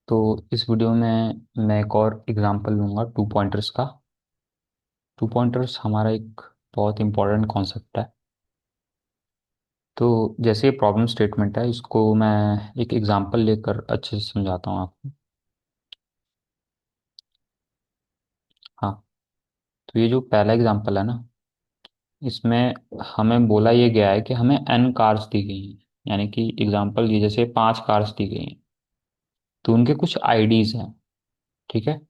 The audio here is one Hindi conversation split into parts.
तो इस वीडियो में मैं एक और एग्जांपल लूँगा टू पॉइंटर्स का। टू पॉइंटर्स हमारा एक बहुत इंपॉर्टेंट कॉन्सेप्ट है। तो जैसे ये प्रॉब्लम स्टेटमेंट है, इसको मैं एक एग्जांपल लेकर अच्छे से समझाता हूँ आपको। हाँ, तो ये जो पहला एग्जांपल है ना, इसमें हमें बोला ये गया है कि हमें n कार्स दी गई हैं। यानी कि एग्जांपल ये जैसे 5 कार्स दी गई हैं, तो उनके कुछ आईडीज हैं। ठीक है,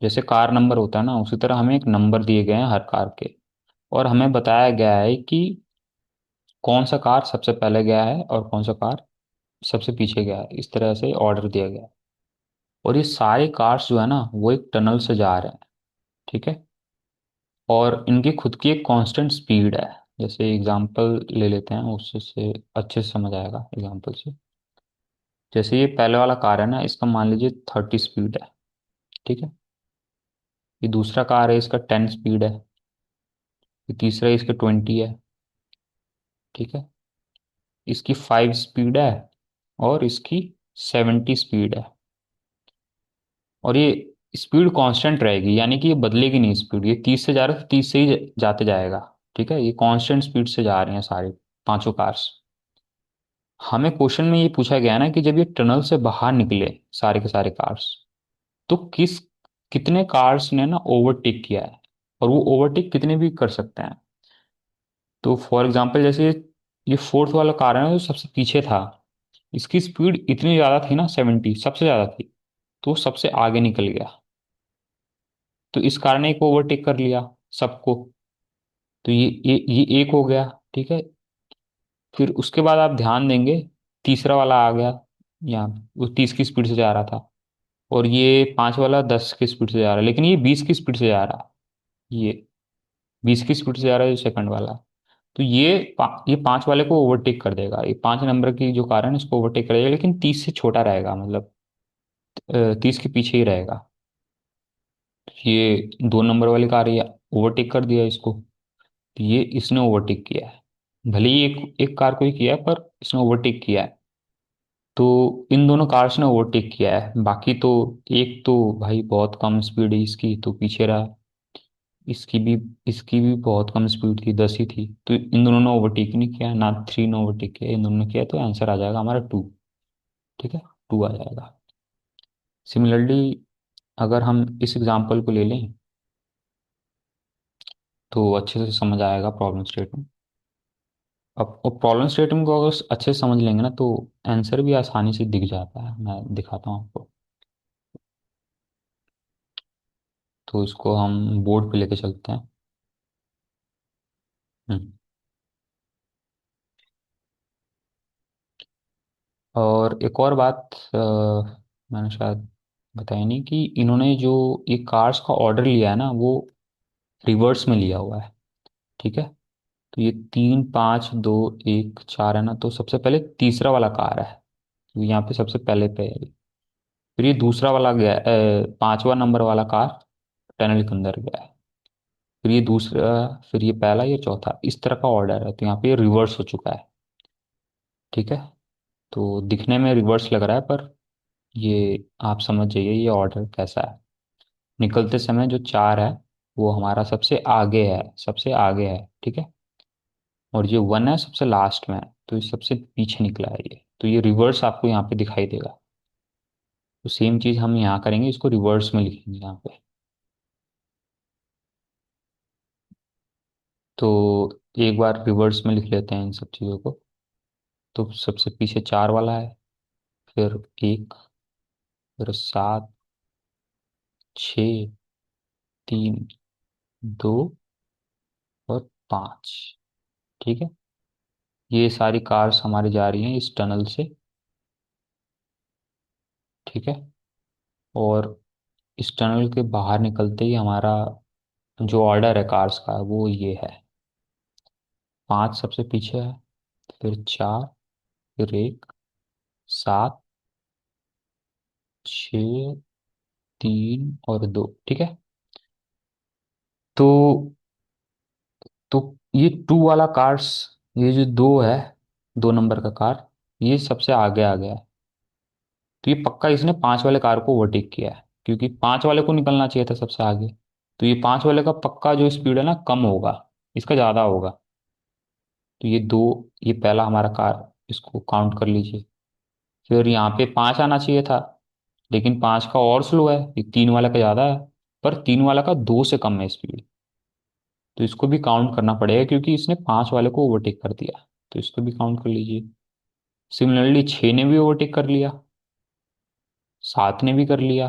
जैसे कार नंबर होता है ना, उसी तरह हमें एक नंबर दिए गए हैं हर कार के। और हमें बताया गया है कि कौन सा कार सबसे पहले गया है और कौन सा कार सबसे पीछे गया है। इस तरह से ऑर्डर दिया गया है। और ये सारे कार्स जो है ना, वो एक टनल से जा रहे हैं। ठीक है, और इनकी खुद की एक कांस्टेंट स्पीड है। जैसे एग्जांपल ले लेते हैं, उससे से अच्छे से समझ आएगा एग्जांपल से। जैसे ये पहले वाला कार है ना, इसका मान लीजिए 30 स्पीड है। ठीक है, ये दूसरा कार है, इसका 10 स्पीड है। ये तीसरा इसका 20 है। ठीक है, इसकी 5 स्पीड है और इसकी 70 स्पीड है। और ये स्पीड कांस्टेंट रहेगी, यानी कि ये बदलेगी नहीं स्पीड। ये 30 से जा रहा है तो 30 से ही जाते जाएगा। ठीक है, ये कांस्टेंट स्पीड से जा रहे हैं सारे पांचों कार्स। हमें क्वेश्चन में ये पूछा गया है ना कि जब ये टनल से बाहर निकले सारे के सारे कार्स, तो कितने कार्स ने ना ओवरटेक किया है, और वो ओवरटेक कितने भी कर सकते हैं। तो फॉर एग्जाम्पल जैसे ये फोर्थ वाला कार है ना, जो सबसे पीछे था, इसकी स्पीड इतनी ज़्यादा थी ना, 70 सबसे ज़्यादा थी। तो वो सबसे आगे निकल गया। तो इस कार ने एक ओवरटेक कर लिया सबको। तो ये एक हो गया। ठीक है, फिर उसके बाद आप ध्यान देंगे, तीसरा वाला आ गया यहाँ। वो 30 की स्पीड से जा रहा था, और ये पांच वाला 10 की स्पीड से जा रहा है, लेकिन ये 20 की स्पीड से जा रहा है। ये 20 की स्पीड से जा रहा है जो सेकंड वाला। तो ये पांच वाले को ओवरटेक कर देगा। ये 5 नंबर की जो कार है ना, इसको ओवरटेक करेगा, लेकिन 30 से छोटा रहेगा, मतलब 30 के पीछे ही रहेगा। ये 2 नंबर वाली कार ये ओवरटेक कर दिया इसको। तो ये इसने ओवरटेक किया है। भले ही एक एक कार को ही किया है, पर इसने ओवरटेक किया है। तो इन दोनों कार्स ने ओवरटेक किया है। बाकी तो एक तो भाई बहुत कम स्पीड है इसकी, तो पीछे रहा। इसकी भी इसकी भी बहुत कम स्पीड थी, 10 ही थी। तो इन दोनों ने ओवरटेक नहीं किया ना, 3 ने ओवरटेक किया, इन दोनों ने किया। तो आंसर आ जाएगा हमारा 2। ठीक है, 2 आ जाएगा। सिमिलरली अगर हम इस एग्जांपल को ले लें, तो अच्छे से समझ आएगा प्रॉब्लम स्टेटमेंट। अब प्रॉब्लम स्टेटमेंट को अगर अच्छे से समझ लेंगे ना, तो आंसर भी आसानी से दिख जाता है। मैं दिखाता हूँ आपको। तो इसको हम बोर्ड पे लेके चलते हैं। हम्म। और एक और बात मैंने शायद बताई नहीं, कि इन्होंने जो ये कार्स का ऑर्डर लिया है ना, वो रिवर्स में लिया हुआ है। ठीक है, तो ये 3 5 2 1 4 है ना, तो सबसे पहले तीसरा वाला कार है, तो यहाँ पे सबसे पहले पे है। फिर ये दूसरा वाला गया, 5वां नंबर वाला कार टनल के अंदर गया है। फिर ये दूसरा, फिर ये पहला, ये चौथा, इस तरह का ऑर्डर है। तो यहाँ पे ये रिवर्स हो चुका है। ठीक है, तो दिखने में रिवर्स लग रहा है, पर ये आप समझ जाइए ये ऑर्डर कैसा है। निकलते समय जो 4 है, वो हमारा सबसे आगे है, सबसे आगे है। ठीक है, और ये 1 है सबसे लास्ट में है, तो ये सबसे पीछे निकला है ये। तो ये रिवर्स आपको यहाँ पे दिखाई देगा। तो सेम चीज हम यहाँ करेंगे, इसको रिवर्स में लिखेंगे यहाँ पे। तो एक बार रिवर्स में लिख लेते हैं इन सब चीज़ों को। तो सबसे पीछे 4 वाला है, फिर 1, फिर 7, 6, 3, 2 और 5। ठीक है, ये सारी कार्स हमारी जा रही हैं इस टनल से। ठीक है, और इस टनल के बाहर निकलते ही हमारा जो ऑर्डर है कार्स का, वो ये है। 5 सबसे पीछे है, फिर 4, फिर 1, 7, 6, 3 और 2। ठीक है, तो ये 2 वाला कार्स, ये जो 2 है, 2 नंबर का कार, ये सबसे आगे आ गया है। तो ये पक्का इसने 5 वाले कार को ओवरटेक किया है, क्योंकि 5 वाले को निकलना चाहिए था सबसे आगे। तो ये 5 वाले का पक्का जो स्पीड है ना कम होगा, इसका ज़्यादा होगा। तो ये दो, ये पहला हमारा कार, इसको काउंट कर लीजिए। फिर यहाँ पे 5 आना चाहिए था, लेकिन 5 का और स्लो है, ये 3 वाला का ज़्यादा है। पर 3 वाला का 2 से कम है स्पीड। तो इसको भी काउंट करना पड़ेगा, क्योंकि इसने 5 वाले को ओवरटेक कर दिया। तो इसको भी काउंट कर लीजिए। सिमिलरली 6 ने भी ओवरटेक कर लिया, 7 ने भी कर लिया,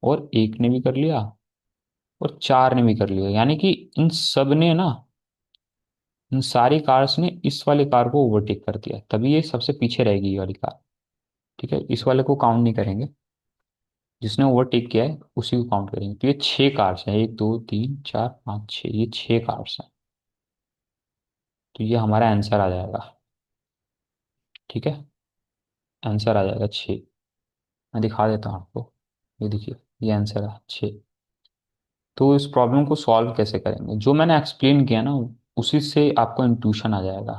और 1 ने भी कर लिया, और 4 ने भी कर लिया। यानी कि इन सब ने ना, इन सारी कार्स ने इस वाली कार को ओवरटेक कर दिया, तभी ये सबसे पीछे रहेगी ये वाली कार। ठीक है, इस वाले को काउंट नहीं करेंगे, जिसने ओवरटेक किया है उसी को काउंट करेंगे। तो ये 6 कार्स हैं, 1 2 3 4 5 6, ये 6 कार्स हैं। तो ये हमारा आंसर आ जाएगा। ठीक है, आंसर आ जाएगा 6। मैं दिखा देता हूँ आपको, ये देखिए, ये आंसर है 6। तो इस प्रॉब्लम को सॉल्व कैसे करेंगे, जो मैंने एक्सप्लेन किया ना, उसी से आपको इंट्यूशन आ जाएगा।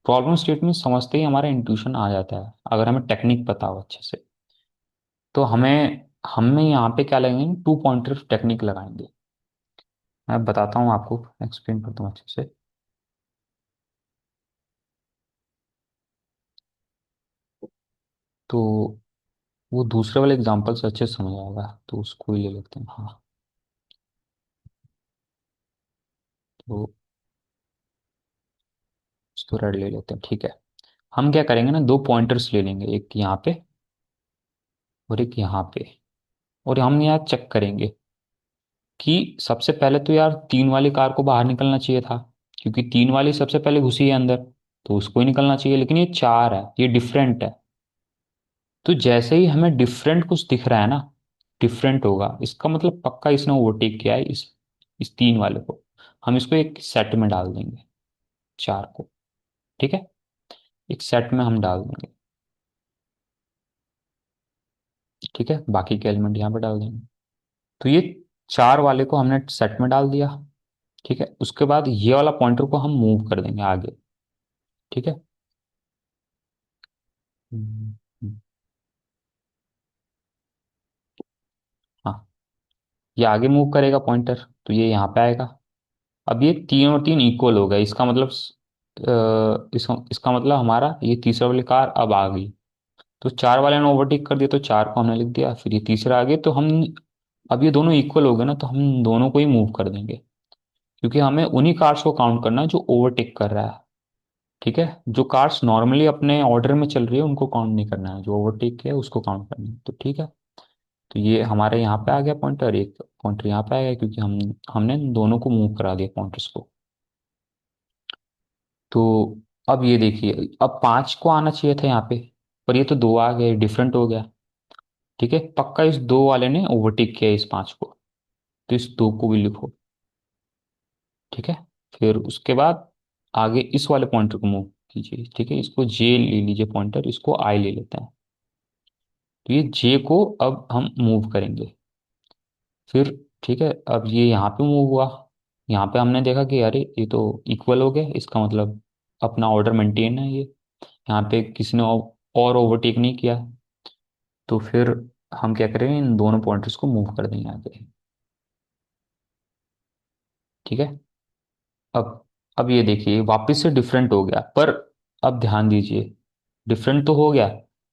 प्रॉब्लम स्टेटमेंट समझते ही हमारा इंट्यूशन आ जाता है, अगर हमें टेक्निक पता हो अच्छे से। तो हमें हमें यहाँ पे क्या लगेंगे, 2 पॉइंटर टेक्निक लगाएंगे। मैं बताता हूँ आपको, एक्सप्लेन करता हूँ अच्छे से। तो वो दूसरे वाले एग्जाम्पल से अच्छे से समझ आएगा, तो उसको ही ले लेते हैं। हाँ, तो उसको रेड ले लेते हैं। ठीक है, हम क्या करेंगे ना, 2 पॉइंटर्स ले लेंगे, एक यहाँ पे और एक यहाँ पे। और हम यहाँ चेक करेंगे कि सबसे पहले तो यार 3 वाली कार को बाहर निकलना चाहिए था, क्योंकि 3 वाली सबसे पहले घुसी है अंदर, तो उसको ही निकलना चाहिए। लेकिन ये 4 है, ये डिफरेंट है। तो जैसे ही हमें डिफरेंट कुछ दिख रहा है ना, डिफरेंट होगा, इसका मतलब पक्का इसने ओवरटेक किया है इस 3 वाले को। हम इसको एक सेट में डाल देंगे, 4 को। ठीक है, एक सेट में हम डाल देंगे। ठीक है, बाकी के एलिमेंट यहाँ पे डाल देंगे। तो ये 4 वाले को हमने सेट में डाल दिया। ठीक है, उसके बाद ये वाला पॉइंटर को हम मूव कर देंगे आगे। ठीक है। हम्म, हम्म, हाँ, ये आगे मूव करेगा पॉइंटर, तो ये यहाँ पे आएगा। अब ये 3 और 3 इक्वल हो गए, इसका मतलब इसका मतलब हमारा ये तीसरा वाली कार अब आ गई। तो 4 वाले ने ओवरटेक कर दिया, तो 4 को हमने लिख दिया। फिर ये तीसरा आ गया, तो हम, अब ये दोनों इक्वल हो गए ना, तो हम दोनों को ही मूव कर देंगे, क्योंकि हमें उन्हीं कार्स को काउंट करना है जो ओवरटेक कर रहा है। ठीक है, जो कार्स नॉर्मली अपने ऑर्डर में चल रही है उनको काउंट नहीं करना है, जो ओवरटेक किया है उसको काउंट करना है। तो ठीक है, तो ये हमारे यहाँ पे आ गया पॉइंटर, एक पॉइंटर यहाँ पे आ गया, क्योंकि हमने दोनों को मूव करा दिया पॉइंटर्स को। तो अब ये देखिए, अब 5 को आना चाहिए था यहाँ पे, पर ये तो 2 आ गए, डिफरेंट हो गया। ठीक है, पक्का इस 2 वाले ने ओवरटेक किया इस 5 को, तो इस 2 को भी लिखो। ठीक है, फिर उसके बाद आगे इस वाले पॉइंटर को मूव कीजिए। ठीक है, इसको जे ले लीजिए पॉइंटर, इसको आई ले लेते हैं। तो ये जे को अब हम मूव करेंगे। फिर ठीक है, अब ये यहाँ पे मूव हुआ। यहाँ पे हमने देखा कि अरे ये तो इक्वल हो गया, इसका मतलब अपना ऑर्डर मेंटेन है ये, यहाँ पे किसी ने और ओवरटेक नहीं किया। तो फिर हम क्या करेंगे, इन दोनों पॉइंटर्स को मूव कर देंगे आगे। ठीक है, अब अब ये देखिए वापस से डिफरेंट हो गया, पर अब ध्यान दीजिए, डिफरेंट तो हो गया,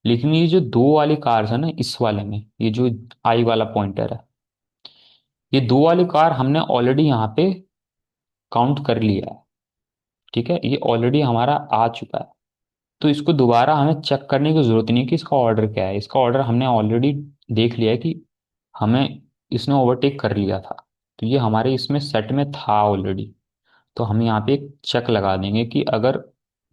लेकिन ये जो 2 वाली कार्स है ना, इस वाले में ये जो आई वाला पॉइंटर है, ये 2 वाली कार हमने ऑलरेडी यहाँ पे काउंट कर लिया है। ठीक है, ये ऑलरेडी हमारा आ चुका है। तो इसको दोबारा हमें चेक करने की जरूरत नहीं है कि इसका ऑर्डर क्या है, इसका ऑर्डर हमने ऑलरेडी देख लिया है कि हमें इसने ओवरटेक कर लिया था। तो ये हमारे इसमें सेट में था ऑलरेडी। तो हम यहाँ पे एक चेक लगा देंगे कि अगर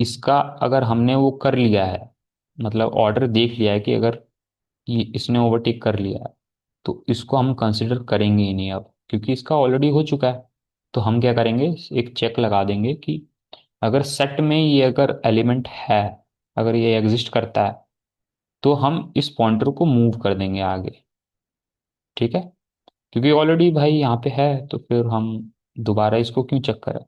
इसका, अगर हमने वो कर लिया है, मतलब ऑर्डर देख लिया है कि अगर ये इसने ओवरटेक कर लिया है, तो इसको हम कंसिडर करेंगे ही नहीं अब, क्योंकि इसका ऑलरेडी हो चुका है। तो हम क्या करेंगे, एक चेक लगा देंगे कि अगर सेट में ये अगर एलिमेंट है, अगर ये एग्जिस्ट करता है, तो हम इस पॉइंटर को मूव कर देंगे आगे। ठीक है, क्योंकि ऑलरेडी भाई यहाँ पे है, तो फिर हम दोबारा इसको क्यों चेक करें।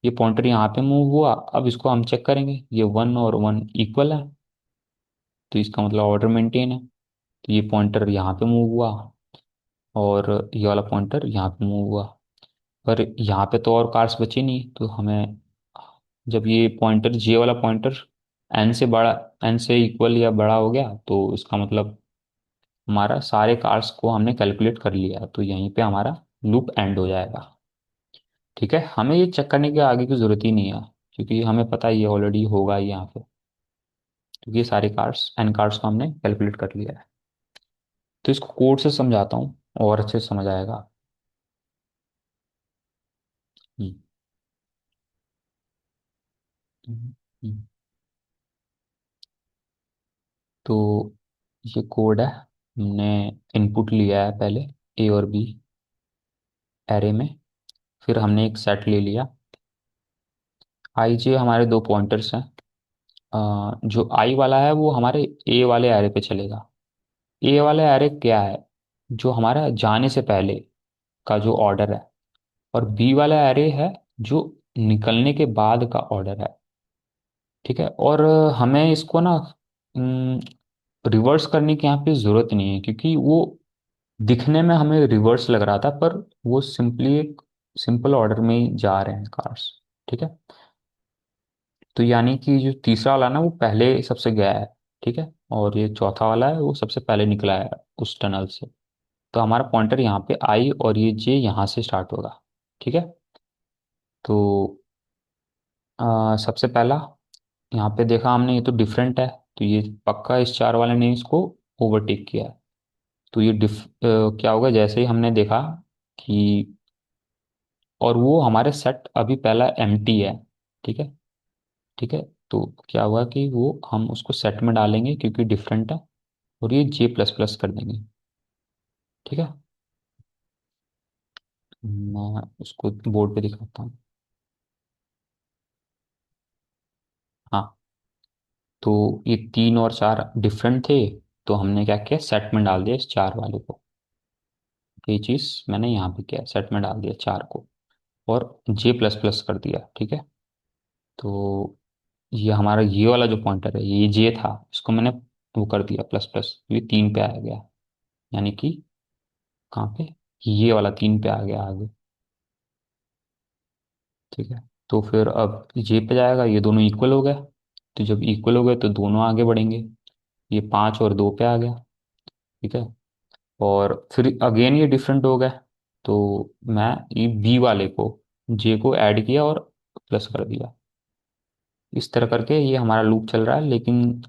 ये पॉइंटर यहाँ पे मूव हुआ, अब इसको हम चेक करेंगे, ये 1 और 1 इक्वल है। तो इसका मतलब ऑर्डर मेंटेन है। तो ये पॉइंटर यहाँ पे मूव हुआ और ये वाला पॉइंटर यहाँ पे मूव हुआ। पर यहाँ पे तो और कार्स बचे नहीं, तो हमें जब ये पॉइंटर जे वाला पॉइंटर एन से बड़ा, एन से इक्वल या बड़ा हो गया, तो इसका मतलब हमारा सारे कार्स को हमने कैलकुलेट कर लिया, तो यहीं पे हमारा लूप एंड हो जाएगा। ठीक है, हमें ये चेक करने की आगे की जरूरत ही नहीं है, क्योंकि हमें पता है ये ऑलरेडी होगा ही यहाँ पे, क्योंकि ये सारे कार्स एन कार्स को हमने कैलकुलेट कर लिया है। तो इसको कोड से समझाता हूँ और अच्छे से समझ आएगा। हम्म, हम्म, हम्म। तो ये कोड है, हमने इनपुट लिया है पहले ए और बी एरे में, फिर हमने एक सेट ले लिया। आई जे हमारे दो पॉइंटर्स हैं। जो आई वाला है वो हमारे ए वाले एरे पे चलेगा। ए वाले एरे क्या है, जो हमारा जाने से पहले का जो ऑर्डर है, और बी वाला एरे है जो निकलने के बाद का ऑर्डर है। ठीक है, और हमें इसको ना रिवर्स करने की यहाँ पे ज़रूरत नहीं है, क्योंकि वो दिखने में हमें रिवर्स लग रहा था, पर वो सिंपली एक सिंपल ऑर्डर में ही जा रहे हैं कार्स। ठीक है, तो यानी कि जो तीसरा वाला ना वो पहले सबसे गया है। ठीक है, और ये चौथा वाला है वो सबसे पहले निकला है उस टनल से। तो हमारा पॉइंटर यहाँ पे आई और ये जे यहाँ से स्टार्ट होगा। ठीक है, तो सबसे पहला यहाँ पे देखा हमने, ये तो डिफरेंट है, तो ये पक्का इस चार वाले ने इसको ओवरटेक किया है। तो ये क्या होगा, जैसे ही हमने देखा कि, और वो हमारे सेट अभी पहला एम्प्टी है। ठीक है, ठीक है, तो क्या हुआ कि वो हम उसको सेट में डालेंगे क्योंकि डिफरेंट है, और ये जे प्लस प्लस कर देंगे। ठीक है, मैं उसको बोर्ड पे दिखाता हूँ। हाँ, तो ये तीन और चार डिफरेंट थे, तो हमने क्या किया, सेट में डाल दिया इस चार वाले को। ये चीज़ मैंने यहाँ पे किया, सेट में डाल दिया चार को, और जे प्लस प्लस कर दिया। ठीक है, तो ये हमारा ये वाला जो पॉइंटर है, ये जे था, इसको मैंने वो कर दिया प्लस प्लस, ये तीन पे आ गया। यानी कि कहाँ पे, ये वाला तीन पे आ गया आगे। ठीक है, तो फिर अब जे पे जाएगा, ये दोनों इक्वल हो गए, तो जब इक्वल हो गए तो दोनों आगे बढ़ेंगे। ये पाँच और दो पे आ गया। ठीक है, और फिर अगेन ये डिफरेंट हो गए, तो मैं ये बी वाले को, जे को ऐड किया और प्लस कर दिया। इस तरह करके ये हमारा लूप चल रहा है, लेकिन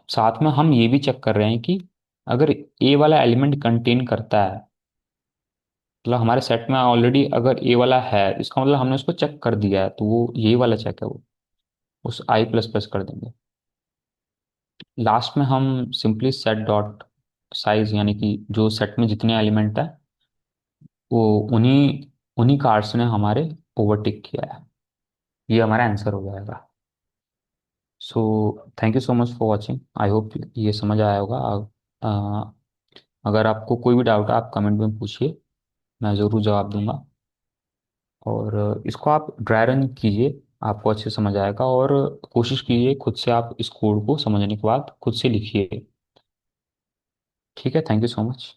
साथ में हम ये भी चेक कर रहे हैं कि अगर ए वाला एलिमेंट कंटेन करता है, मतलब हमारे सेट में ऑलरेडी अगर ए वाला है, इसका मतलब हमने उसको चेक कर दिया है, तो वो यही वाला चेक है, वो उस आई प्लस प्लस कर देंगे। लास्ट में हम सिंपली सेट डॉट साइज, यानी कि जो सेट में जितने एलिमेंट है वो उन्हीं उन्हीं कार्ड्स ने हमारे ओवरटेक किया है। ये हमारा आंसर हो जाएगा। So thank you so much for watching, I hope ये समझ आया होगा। अगर आपको कोई भी डाउट है आप कमेंट में पूछिए, मैं ज़रूर जवाब दूंगा। और इसको आप ड्राई रन कीजिए, आपको अच्छे से समझ आएगा, और कोशिश कीजिए खुद से आप इस कोड को समझने के बाद खुद से लिखिए। ठीक है, थैंक यू सो मच।